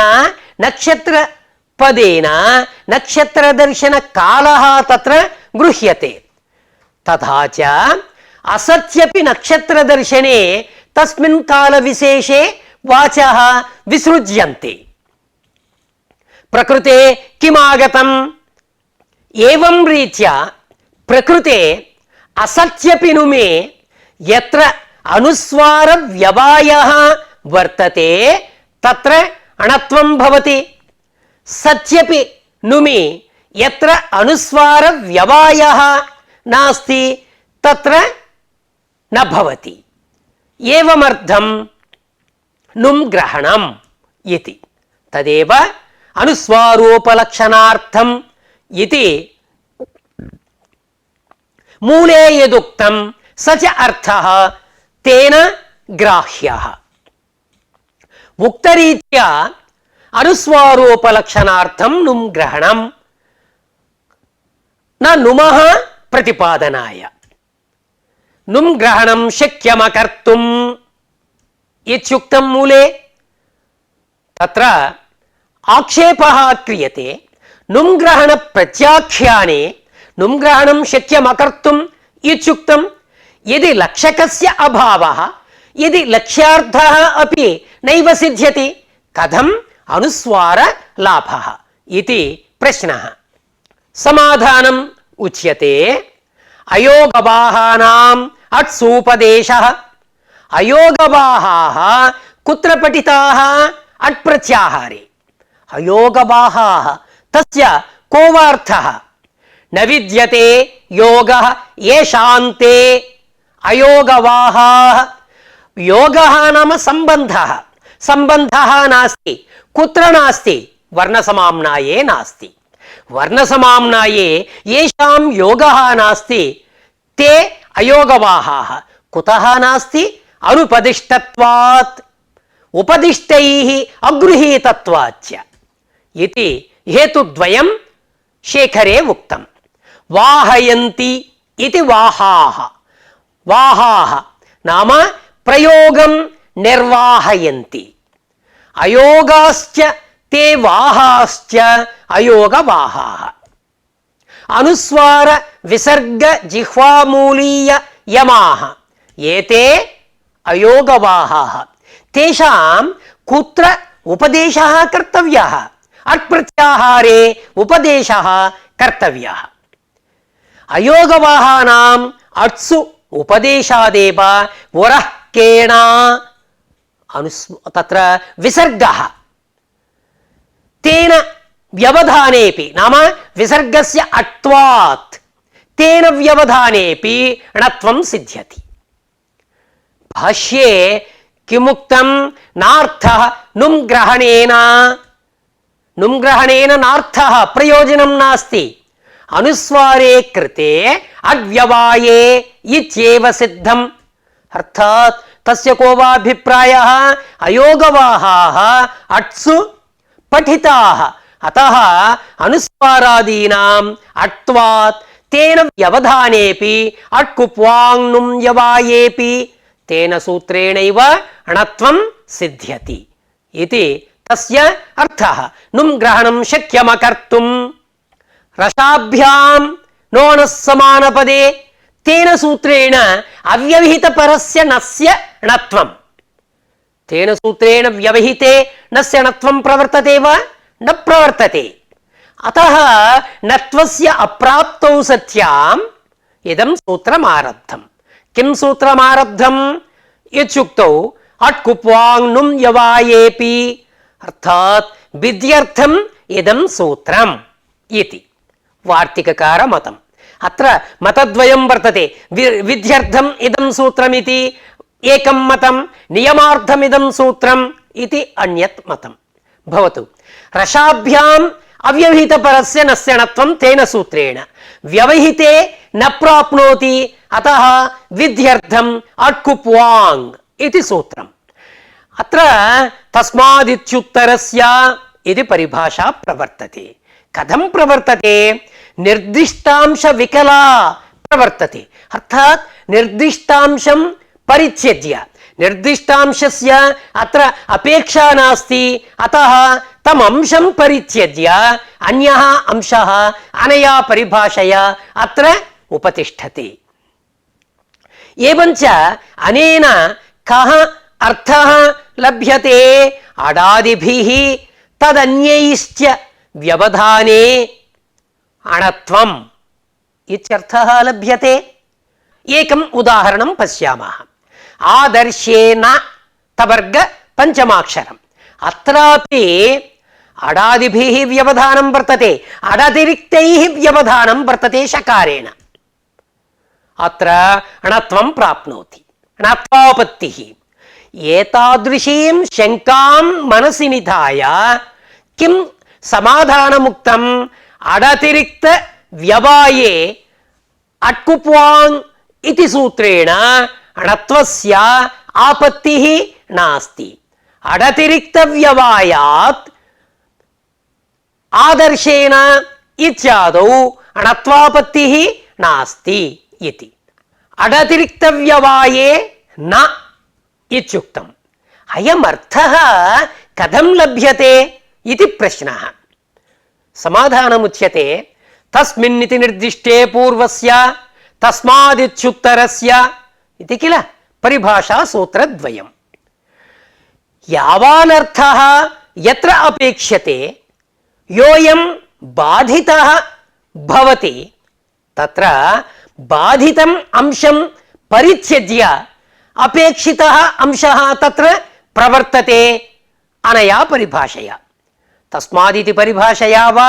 नक्षत्र पदेन नक्षत्र दर्शन कालः तत्र गृह्यते. तथा च असत्यपि नक्षत्र दर्शने तस्मिन् काल विशेषे वाचः विसृज्यन्ते. प्रकृते किमागतम्? एवं रीत्या प्रकृते असत्यपि नुमे यत्र अनुस्वार व्यवायः वर्तते तत्र अणत्वं भवति. सत्यपि नुमि यत्र अनुस्वार व्यवायः नास्ति तत्र न भवति. एवमर्थं नुम् ग्रहणम् इति. तदेव अनुस्वारोपलक्षणार्थम् इति मूले यदुक्तं स च अर्थः तेन ग्राह्यः. उक्तरीत्या अनुस्वारोपलक्षणार्थं नुम् ग्रहणं न नुमः प्रतिपादनाय. नुम् ग्रहणं शक्यमकर्तुम् इत्युक्तं मूले. तत्र आक्षेपः क्रियते. नुम् ग्रहण प्रत्याख्याने नुम् ग्रहणं शक्यमकर्तुम् इत्युक्तं यदि लक्षकस्य अभावः यदि लक्ष्यार्थः अपि नैव सिद्ध्यति कथम् अनुस्वार लाभः इति प्रश्नः. समाधानम् उच्यते. अयोगवाहानाम् अट्सूपदेशः. अयोगवाहाः कुत्र पठिताः? अट् प्रत्याहारे. अयोगवाहाः तस्य को वार्थः? न विद्यते योगः येषान्ते अयोगवाहाः. योगः नाम सम्बन्धः. सम्बन्धः नास्ति. कुत्र नास्ति? वर्णसमाम्नाये नास्ति. वर्णसमाम्नाये येषां योगः नास्ति ते अयोगवाहाः. कुतः नास्ति? अनुपदिष्टत्वात्. उपदिष्टैः अगृहीतत्वाच्च इति हेतुद्वयं शेखरे उक्तं. वाहयन्ति इति वाहाः. वाहाः नाम प्रयोगं निर्वाहयन्ति. अयोगाश्च ते वाहाश्च अयोगवाहाः. अनुस्वार विसर्ग जिह्वामूलीय यमाः एते अयोगवाहाः. तेषां कुत्र उपदेशः कर्तव्यः? अट् प्रत्याहारे उपदेशः कर्तव्यः. अयोगवाहानाम् अट्सु उपदेशादेव वरः केण तत्र विसर्गः तेन व्यवधानेपि नाम विसर्गस्य अट्वात् तेन व्यवधानेपि णत्वं सिद्ध्यति. भाष्ये किमुक्तं? नार्थः नुम् ग्रहणेन. नुम् ग्रहणेन नार्थः प्रयोजनं नास्ति. अनुस्वारे कृते अव्यवाये इत्येव सिद्धम्. अर्थात् तस्य को वा अभिप्रायः? अयोगवाहाः अट्सु पठिताः. अतः अनुस्वारादीनाम् अट्वात् तेन व्यवधानेपि अट्कुप्वाङ् नुम् यवायेपि तेन सूत्रेणैव अणत्वं सिद्ध्यति इति तस्य अर्थः. नुम् ग्रहणं शक्यमकर्तुम्. रसाभ्यां नोणः समानपदे तेन सूत्रेण अव्यवहित परस्य नस्य णत्वम् तेन सूत्रेण व्यवहिते नस्य णत्वं प्रवर्तते वा न प्रवर्तते अतः नत्वस्य अप्राप्तौ सत्याम् इदं सूत्रम् आरब्धम् किं सूत्रम् आरब्धम् इत्युक्तौ अट्कुप्वाङ् नुं यवायेपि अर्थात् विध्यर्थम् इदं सूत्रम् इति वार्तिककार मतम् अत्र मतद्वयं वर्तते विध्यर्थम् इदं सूत्रमिति एकं मतं नियमार्थमिदं सूत्रम् इति अन्यत् मतं भवतु रसाभ्याम् अव्यवहितपरस्य नस्य णत्वं तेन सूत्रेण व्यवहिते न प्राप्नोति अतः विध्यर्थम् अट्कुप्वाङ् इति सूत्रम् अत्र तस्मादित्युत्तरस्य इति परिभाषा प्रवर्तते कथं प्रवर्तते निर्दिष्टांश विकला प्रवर्तते अर्थात् निर्दिष्टांशं परिच्छेद्य निर्दिष्टांशस्य अत्र अपेक्षा नास्ति अतः तम् अंशं परिच्छेद्य अन्यः अंशः अनया परिभाषया अत्र उपतिष्ठति एवञ्च अनेन कः अर्थः लभ्यते अडादिभिः तदन्यैश्च व्यवधाने अणत्वम् इत्यर्थः लभ्यते एकम् उदाहरणं पश्यामः आदर्शेन तवर्ग पंचमाक्षरम् अत्रापि अडादिभिः व्यवधानं वर्तते अडतिरिक्तैः व्यवधानं वर्तते शकारेण अत्र णत्वं प्राप्नोति णत्वापत्तिः एतादृशीं शङ्कां मनसि निधाय किं समाधानमुक्तम् अडतिरिक्त व्यवाये अट्कुप्वाङ् इति सूत्रेण णत्वस्य आपत्तिः नास्ति अडतिरिक्त व्यवायात् आदर्शेन इत्यादौ णत्वापत्तिः नास्ति इति अडतिरिक्त व्यवाये न इत्युक्तम् अयमर्थः कथं लभ्यते इति प्रश्नः समाधानमुच्यते तस्मिन्निति निर्दिष्टे पूर्वस्य तस्मादित्युत्तरस्य इति किल परिभाषा सूत्रद्वयम् यावानर्थः यत्र अपेक्ष्यते योऽयं बाधितः भवति तत्र बाधितम् अंशं परिच्छेद्य अपेक्षितः अंशः तत्र प्रवर्तते अनया परिभाषया तस्मादिति परिभाषया वा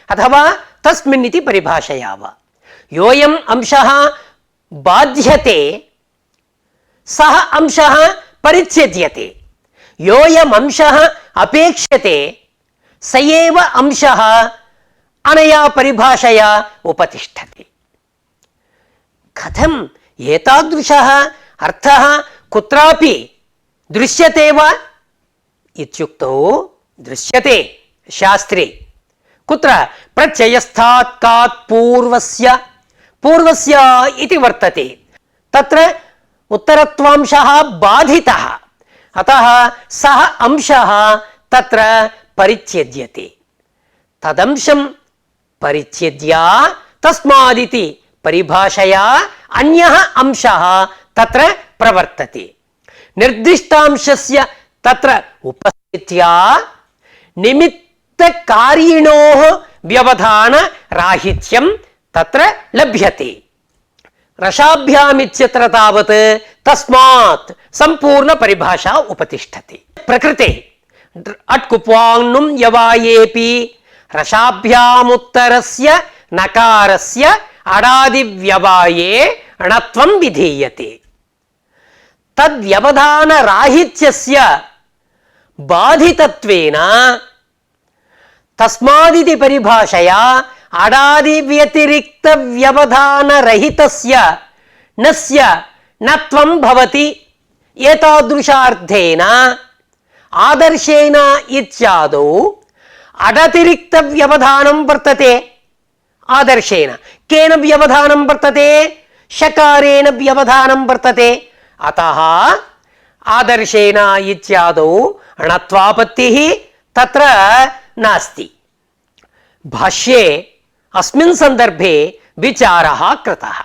अथवा तस्मिन्निति परिभाषया वा योऽयम् अंशः बाध्यते सः अंशः परिच्छेद्यते योऽयम् अंशः अपेक्ष्यते स एव अंशः अनया परिभाषया उपतिष्ठते कथम् एतादृशः अर्थः कुत्रापि दृश्यते वा इत्युक्तौ दृश्यते शास्त्रे कुत्र प्रत्ययस्थात् कात् पूर्वस्य इति वर्तते तत्र उत्तरत्वांशः बाधितः अतः सः अंशः तत्र परिच्छेद्यते तदंशं परिच्छेद्य तस्मादिति परिभाषया अन्यः अंशः तत्र प्रवर्तते निर्दिष्टांशस्य तत्र उपस्थित्या निमित्तकारिणोः व्यवधान राहित्यं तत्र लभ्यते रसाभ्यामित्यत्र तावत् तस्मात् संपूर्ण परिभाषा उपतिष्ठते प्रकृते अट्कुप्वाङ् नुं यवायेपि रसाभ्यामुत्तरस्य नकारस्य अडादिव्यवाये णत्वं विधीयते तद्व्यवधान राहित्यस्य बाधितत्वेन तस्मादिति परिभाषया अडादिव्यतिरिक्त व्यवधान रहितस्य नस्य णत्वं भवति एतादृशार्थेन आदर्शेन इत्यादौ अडतिरिक्त व्यवधानं वर्तते आदर्शेन केन व्यवधानं वर्तते शकारेण व्यवधानं वर्तते अतः आदर्शेन इत्यादौ णत्वापत्तिः तत्र नास्ति भाष्ये अस्मिन् सन्दर्भे विचारः कृतः।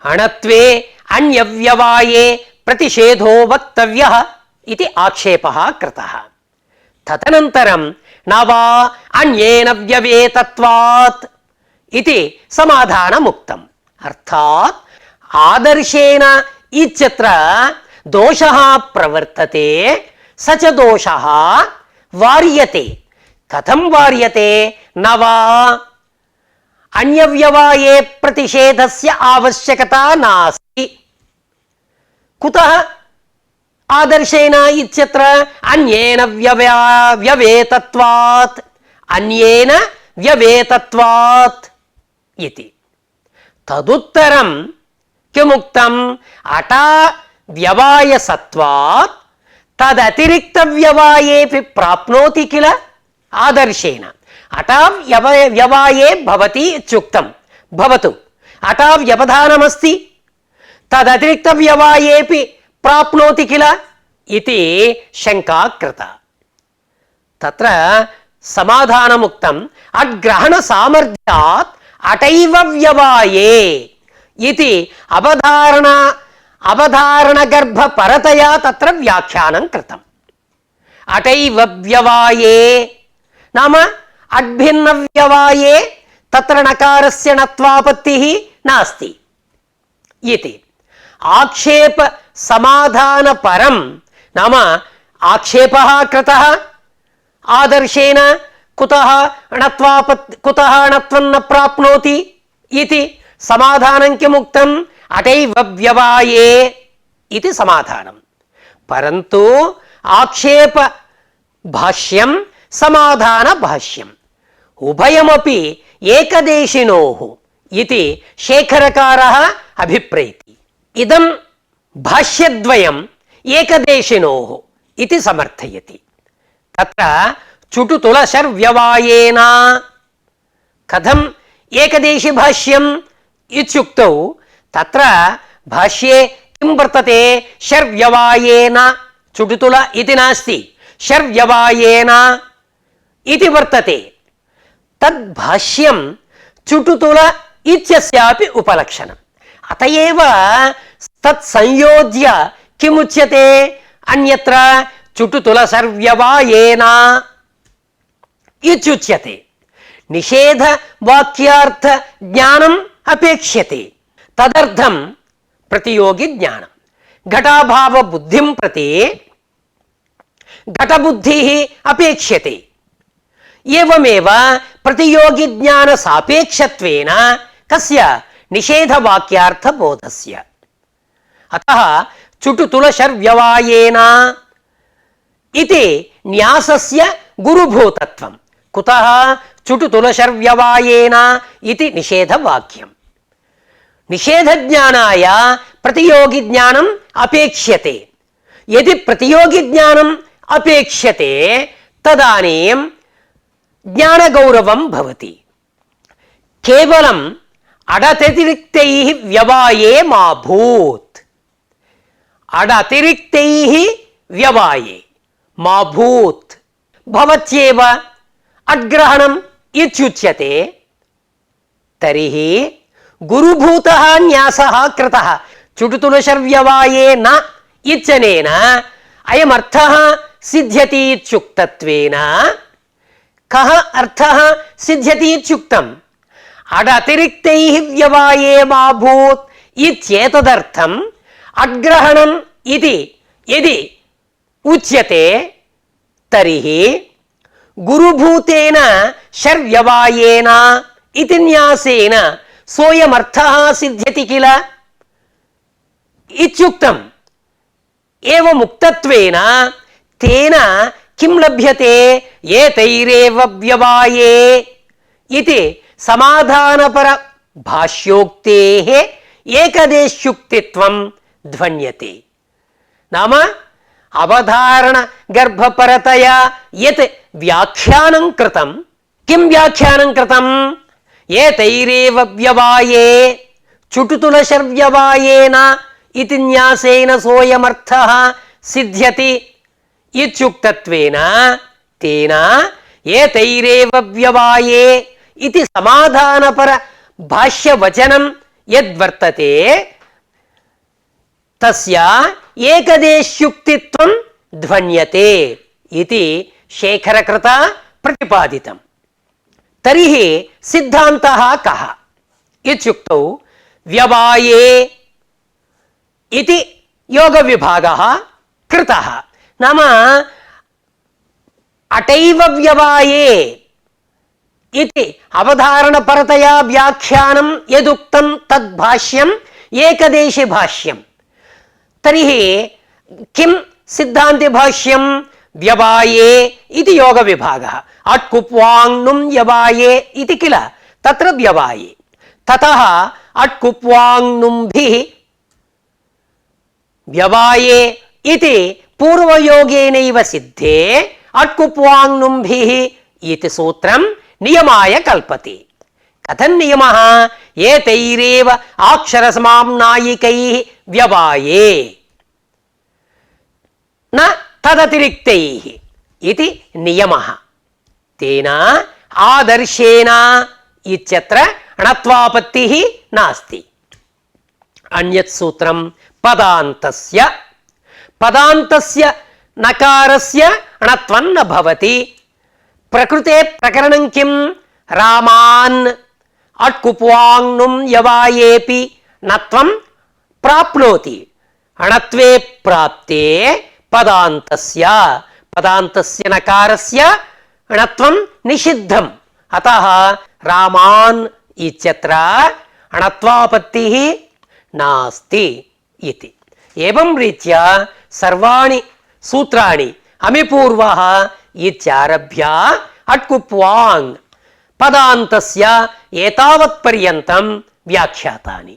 अणत्वे अन्यव्यवाये प्रतिषेधो वक्तव्यः इति आक्षेपः कृतः। तदनन्तरं न वा अन्येन व्यवेतत्वात् इति समाधानमुक्तम्। अर्थात् आदर्शेन इत्यत्र दोषः प्रवर्तते, स च दोषः वार्यते। कथं वार्यते? न वा अन्यव्यवाये प्रतिषेधस्य आवश्यकता नास्ति। कुतः आदर्शेन इत्यत्र अन्येन व्यवेतत्वात्, अन्येन व्यवेतत्वात् इति। तदुत्तरं किमुक्तम्? अटा व्यवायसत्वात् तदतिरिक्तव्यवायेऽपि प्राप्नोति किल आदर्शेन। अटा व्यवाये भवति इत्युक्तं, भवतु अटा व्यवधानमस्ति, तदतिरिक्तव्यवायेऽपि प्राप्नोति किल इति शङ्का कृता। तत्र समाधानमुक्तम्। अग्रहणसामर्थ्यात् अटैव व्यवाये इति अवधारणगर्भपरतया तत्र व्याख्यानं कृतम्। अटैव व्यवाये नाम अड्भिन्नव्यवाये तत्र नकारस्य णत्वापत्तिः नास्ति इति। आक्षेप समाधानपरं नाम आक्षेपः कृतः आदर्शेन, कुतः णत्वं न प्राप्नोति इति। समाधानं किमुक्तम्? अटैव व्यवाये इति समाधानं। परन्तु आक्षेप भाष्यं समाधान भाष्यम् उभयमपि एकदेशिनोः इति शेखरकारः अभिप्रैति। इदं भाष्यद्वयम् एकदेशिनोः इति समर्थयति। तत्र चुटुतुलशर्व्यवायेन कथम् एकदेशी भाष्यम् इत्युक्तौ तत्र भाष्ये किं वर्तते? शर्व्यवायेन, चुटुतुल इति नास्ति, शर्व्यवायेन इति वर्तते। तद्भाष्यं चुटुतुल इत्यस्यापि उपलक्षणम्। अतएव तत्संयोज्य किमुच्यते? अन्यत्र चुटुतुलशर्व्यवायेन इत्युच्यते। निषेध वाक्यार्थ ज्ञानम् अपेक्ष्यते। तदर्थं प्रतियोगी ज्ञानं। घटाभाव बुद्धिं प्रति घटबुद्धिः अपेक्ष्यते। एवमेव प्रतियोगी ज्ञान सापेक्षत्वेन कस्य? निषेधवाक्यार्थ बोधस्य। अतः चुटुतुलशर्व्यवायेन इति न्यासस्य गुरुभूतत्वं। कुतः? चुटुतुलशर्व्यवायेन इति निषेधवाक्यम्। निषेधज्ञानाय प्रतियोगी ज्ञानम् अपेक्ष्यते। यदि प्रतियोगी ज्ञानम् अपेक्ष्यते तदानीं ज्ञानगौरवं भवति। केवलम् अडतिरिक्तैः व्यवाये मा भूत्। अडतिरिक्तैः व्यवाये मा भूत् भवत्येव अग्रहणम् इत्युच्यते। तर्हि गुरुभूतः न्यासः कृतः चुटुतुलशर्व्यवाये न इत्यनेन अयमर्थः सिद्ध्यति इत्युक्तत्वेन कः अर्थः सिद्ध्यति इत्युक्तम्? अडतिरिक्तैः व्यवाये मा भूत् इत्येतदर्थम् अग्रहणम् इति यदि उच्यते तर्हि गुरुभूतेन शर्व्यवायेन इति न्यासेन सोऽयमर्थः सिद्ध्यति किल इत्युक्तम्। एवमुक्तत्वेन तेन किं लभ्यते? एतैरेव व्यवाये इति समाधानपर भाष्योक्तेः एकदेश्युक्तित्वं ध्वन्यते। नाम अवधारण गर्भपरतया यत् व्याख्यानं कृतं, किं व्याख्यानं कृतं? एतैरेव व्यवाये चुटुतुलशर्व्यवायेन इति न्यासेन सोऽयमर्थः सिद्ध्यति इत्युक्तत्वेन तेन एतैरेव व्यवाये इति समाधानपर भाष्यवचनं यद्वर्तते तस्य एकदेश्युक्तित्वं ध्वन्यते इति शेखरकृता प्रतिपादितम्। तर्हि सिद्धान्तः कः इत्युक्तौ व्यवाये इति योगविभागः कृतः। नाम अटैव व्यवाये इति अवधारणपरतया व्याख्यानं यदुक्तं तद्भाष्यम् एकदेशे भाष्यं। तर्हि किं सिद्धान्ते भाष्यं व्यवाये इति योगविभागः अट्कुप्वाङ्नुं व्यवाये इति किल तत्र व्यवाये ततः अट्कुप्वाङ्नुंभिः व्यवाये इति पूर्वयोगेनैव सिद्धे अट्कुप्वाङ्नुंभिः इति सूत्रं नियमाय कल्पते। कथं नियमः एतैरेव अक्षरसमाम्नायिकैः व्यवाये न तदतिरिक्तैः इति नियमः। तेन आदर्शेन इत्यत्र णत्वापत्तिः नास्ति। अन्यत् सूत्रं पदान्तस्य नकारस्य णत्वं न भवति। प्रकृते प्रकरणं किं रामान् अट्कुप्वाङ्नुं यवायेपि णत्वं प्राप्नोति। अणत्वे प्राप्ते पदान्तस्य नकारस्य णत्वं निषिद्धम्। अतः रामान् इत्यत्र णत्वापत्तिः नास्ति इति। एवं रीत्या सर्वाणि सूत्राणि अमिपूर्वः इत्यारभ्य अट्कुप्वाङ् पदान्तस्य एतावत्पर्यन्तं व्याख्यातानि।